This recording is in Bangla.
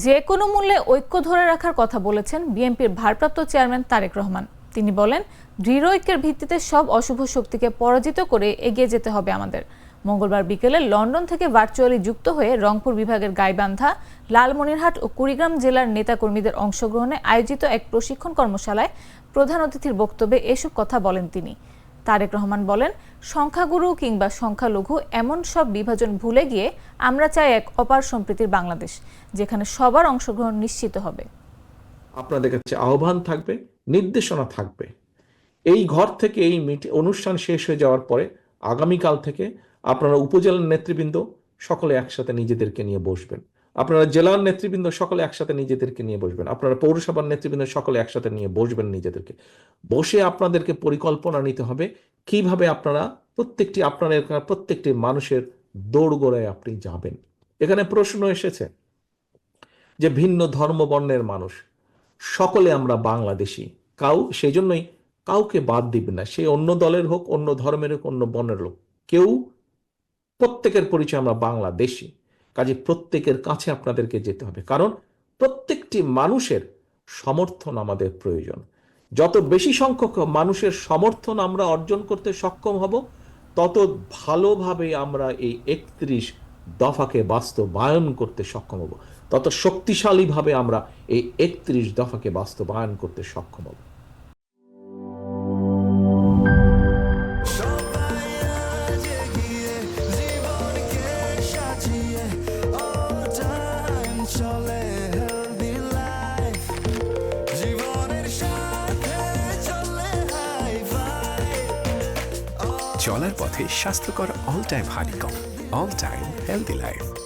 যে কোনো মূল্যে ঐক্য ধরে রাখার কথা বলেছেন বিএনপির ভারপ্রাপ্ত চেয়ারম্যান তারেক রহমান। তিনি বলেন, দৃঢ় ঐক্যের ভিত্তিতে সব অশুভ শক্তিকে পরাজিত করে এগিয়ে যেতে হবে আমাদের। মঙ্গলবার বিকেলে লন্ডন থেকে ভার্চুয়ালি যুক্ত হয়ে রংপুর বিভাগের গাইবান্ধা, লালমনিরহাট ও কুড়িগ্রাম জেলার নেতাকর্মীদের অংশগ্রহণে আয়োজিত এক প্রশিক্ষণ কর্মশালায় প্রধান অতিথির বক্তব্যে এসব কথা বলেন তিনি। তারেক রহমান বলেন, সংখ্যাগুরু কিংবা সংখ্যালঘু এমন সব বিভাজন ভুলে গিয়ে আমরা চাই এক অপার সম্প্রীতির বাংলাদেশ, যেখানে সবার অংশগ্রহণ নিশ্চিত হবে। আপনাদের কাছে আহ্বান থাকবে, নির্দেশনা থাকবে। এই ঘর থেকে এই অনুষ্ঠান শেষ হয়ে যাওয়ার পরে আগামীকাল থেকে আপনারা উপজেলার নেতৃবৃন্দ সকলে একসাথে নিজেদেরকে নিয়ে বসবেন, আপনারা জেলার নেতৃবৃন্দ সকলে একসাথে নিজেদেরকে নিয়ে বসবেন, আপনারা পৌরসভার নেতৃবৃন্দ সকলে একসাথে নিয়ে বসবেন। নিজেদেরকে বসে আপনাদেরকে পরিকল্পনা নিতে হবে কিভাবে আপনারা প্রত্যেকটি মানুষের দৌড়গোড়ায় আপনি যাবেন। এখানে প্রশ্ন এসেছে যে ভিন্ন ধর্ম বর্ণের মানুষ সকলে আমরা বাংলাদেশি, সেই জন্যই কাউকে বাদ দিবেন না, সে অন্য দলের হোক, অন্য ধর্মের হোক, অন্য বর্ণের হোক, প্রত্যেকের পরিচয় আমরা বাংলাদেশি। কাজে প্রত্যেকের কাছে আপনাদেরকে যেতে হবে, কারণ প্রত্যেকটি মানুষের সমর্থন আমাদের প্রয়োজন। যত বেশি সংখ্যক মানুষের সমর্থন আমরা অর্জন করতে সক্ষম হব, তত ভালোভাবে আমরা এই 31 দফাকে বাস্তবায়ন করতে সক্ষম হব, তত শক্তিশালীভাবে আমরা এই 31 দফাকে বাস্তবায়ন করতে সক্ষম হব। চলার পথে স্বাস্থ্যকর all time honeycomb, all time healthy life.